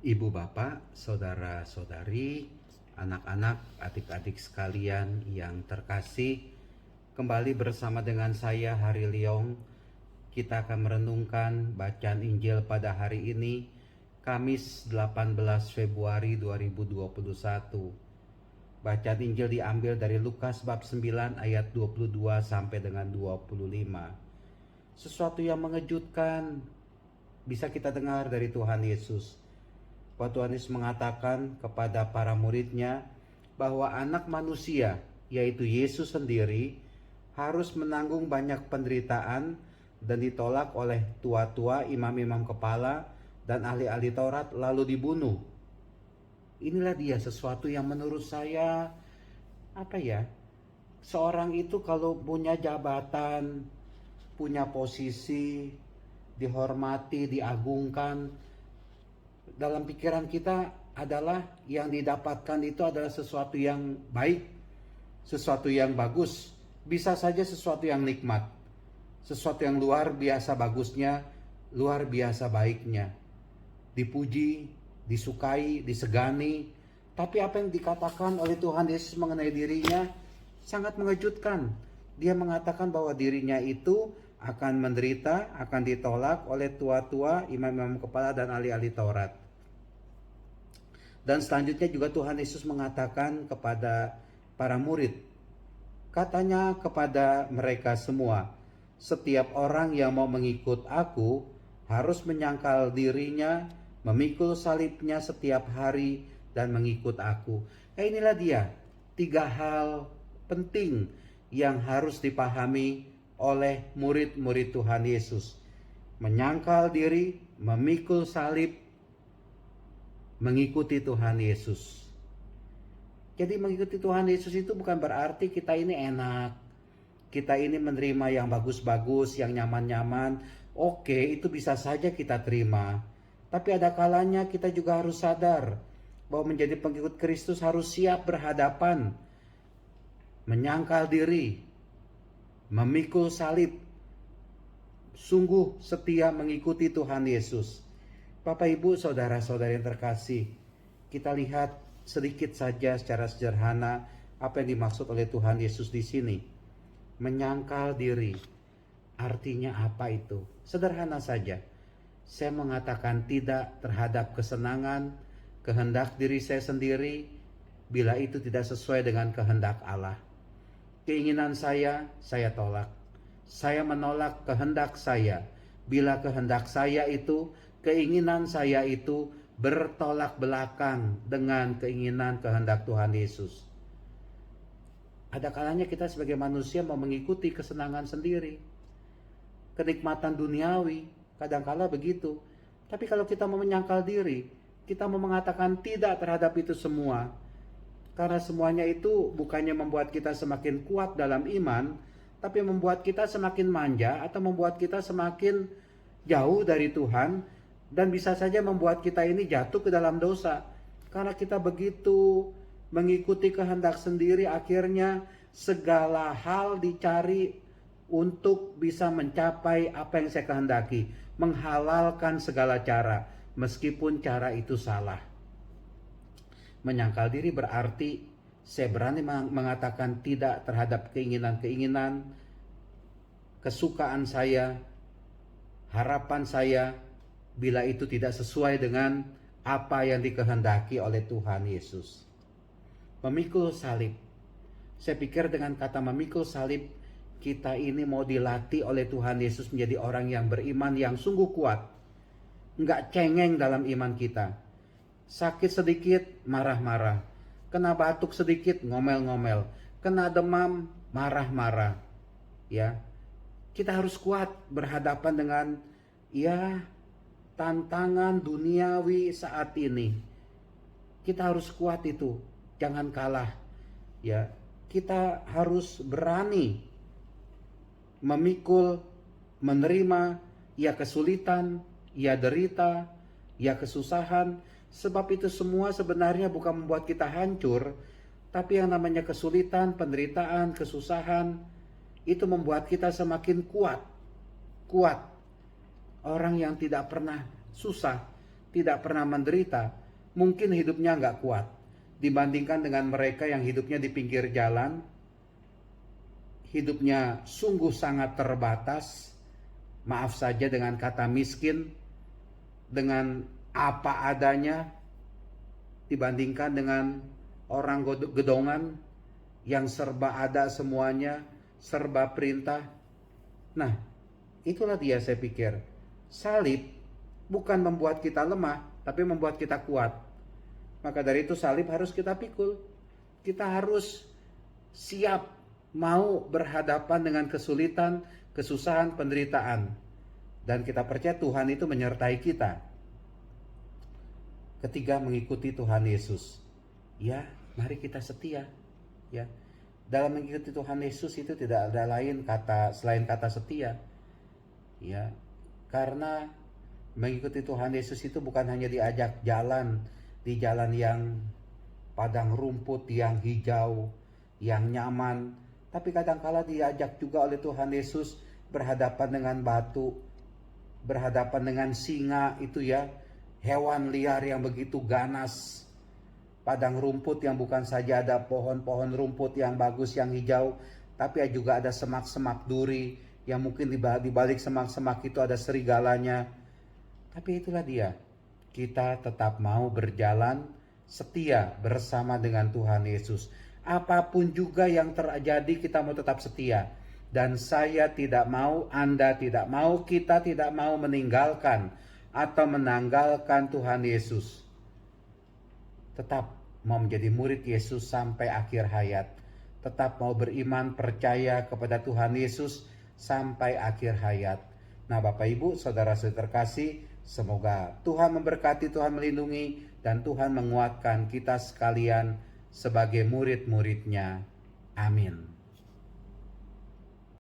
Ibu bapak, saudara-saudari, anak-anak, adik-adik sekalian yang terkasih, kembali bersama dengan saya Hari Liong. Kita akan merenungkan bacaan Injil pada hari ini, Kamis 18 Februari 2021. Bacaan Injil diambil dari Lukas bab 9 ayat 22 sampai dengan 25. Sesuatu yang mengejutkan bisa kita dengar dari Tuhan Yesus. Bahwa Tuhan Yesus mengatakan kepada para muridnya bahwa anak manusia, yaitu Yesus sendiri, harus menanggung banyak penderitaan dan ditolak oleh tua-tua, imam-imam kepala, dan ahli-ahli Taurat, lalu dibunuh. Inilah dia sesuatu yang menurut saya, seorang itu kalau punya jabatan, punya posisi, dihormati, diagungkan, dalam pikiran kita adalah yang didapatkan itu adalah sesuatu yang baik, sesuatu yang bagus, bisa saja sesuatu yang nikmat, sesuatu yang luar biasa bagusnya, luar biasa baiknya, dipuji, disukai, disegani. Tapi apa yang dikatakan oleh Tuhan Yesus mengenai dirinya sangat mengejutkan. Dia mengatakan bahwa dirinya itu akan menderita, akan ditolak oleh tua-tua, imam-imam kepala, dan ahli-ahli Taurat. Dan selanjutnya juga Tuhan Yesus mengatakan kepada para murid, katanya kepada mereka semua, setiap orang yang mau mengikut aku harus menyangkal dirinya, memikul salibnya setiap hari, dan mengikut aku. Inilah dia, 3 hal penting yang harus dipahami oleh murid-murid Tuhan Yesus. Menyangkal diri, memikul salib, mengikuti Tuhan Yesus. Jadi mengikuti Tuhan Yesus itu bukan berarti kita ini enak, kita ini menerima yang bagus-bagus, yang nyaman-nyaman. Oke, itu bisa saja kita terima. Tapi ada kalanya kita juga harus sadar bahwa menjadi pengikut Kristus harus siap berhadapan, menyangkal diri, memikul salib, sungguh setia mengikuti Tuhan Yesus. Bapak, Ibu, saudara-saudari yang terkasih, kita lihat sedikit saja secara sederhana apa yang dimaksud oleh Tuhan Yesus di sini. Menyangkal diri, artinya apa itu? Sederhana saja. Saya mengatakan tidak terhadap kesenangan, kehendak diri saya sendiri, bila itu tidak sesuai dengan kehendak Allah. Keinginan saya tolak. Saya menolak kehendak saya, bila kehendak saya itu, keinginan saya itu bertolak belakang dengan keinginan kehendak Tuhan Yesus. Ada kalanya kita sebagai manusia mau mengikuti kesenangan sendiri, kenikmatan duniawi, kadangkala begitu. Tapi kalau kita mau menyangkal diri, kita mau mengatakan tidak terhadap itu semua, karena semuanya itu bukannya membuat kita semakin kuat dalam iman, tapi membuat kita semakin manja atau membuat kita semakin jauh dari Tuhan, dan bisa saja membuat kita ini jatuh ke dalam dosa. Karena kita begitu mengikuti kehendak sendiri, akhirnya segala hal dicari untuk bisa mencapai apa yang saya kehendaki, menghalalkan segala cara, meskipun cara itu salah. Menyangkal diri berarti saya berani mengatakan tidak terhadap keinginan-keinginan, kesukaan saya, harapan saya, bila itu tidak sesuai dengan apa yang dikehendaki oleh Tuhan Yesus. Memikul salib. Saya pikir dengan kata memikul salib, kita ini mau dilatih oleh Tuhan Yesus menjadi orang yang beriman yang sungguh kuat. Enggak cengeng dalam iman kita. Sakit sedikit, marah-marah. Kena batuk sedikit, ngomel-ngomel. Kena demam, marah-marah. Ya, kita harus kuat berhadapan dengan tantangan duniawi saat ini. Kita harus kuat itu, jangan kalah. Ya, kita harus berani memikul, menerima kesulitan, derita, kesusahan. Sebab itu semua sebenarnya bukan membuat kita hancur, tapi yang namanya kesulitan, penderitaan, kesusahan, itu membuat kita semakin kuat. Orang yang tidak pernah susah, tidak pernah menderita, mungkin hidupnya nggak kuat. Dibandingkan dengan mereka yang hidupnya di pinggir jalan, hidupnya sungguh sangat terbatas, maaf saja dengan kata miskin, dengan apa adanya, dibandingkan dengan orang gedongan yang serba ada semuanya, serba perintah. Nah, itulah dia saya pikir. Salib bukan membuat kita lemah, tapi membuat kita kuat. Maka dari itu salib harus kita pikul. Kita harus siap mau berhadapan dengan kesulitan, kesusahan, penderitaan. Dan kita percaya Tuhan itu menyertai kita ketika mengikuti Tuhan Yesus. Ya, mari kita setia. Ya, dalam mengikuti Tuhan Yesus itu tidak ada lain kata selain kata setia. Ya, karena mengikuti Tuhan Yesus itu bukan hanya diajak jalan di jalan yang padang rumput, yang hijau, yang nyaman, tapi kadangkala diajak juga oleh Tuhan Yesus berhadapan dengan batu, berhadapan dengan singa itu ya, hewan liar yang begitu ganas, padang rumput yang bukan saja ada pohon-pohon rumput yang bagus, yang hijau, tapi juga ada semak-semak duri, yang mungkin di balik semak-semak itu ada serigalanya. Tapi itulah dia, kita tetap mau berjalan setia bersama dengan Tuhan Yesus. Apapun juga yang terjadi, kita mau tetap setia. Dan saya tidak mau, Anda tidak mau, kita tidak mau meninggalkan atau menanggalkan Tuhan Yesus. Tetap mau menjadi murid Yesus sampai akhir hayat. Tetap mau beriman, percaya kepada Tuhan Yesus sampai akhir hayat. Nah, Bapak Ibu, saudara-saudara terkasih, semoga Tuhan memberkati, Tuhan melindungi, dan Tuhan menguatkan kita sekalian sebagai murid-muridnya. Amin.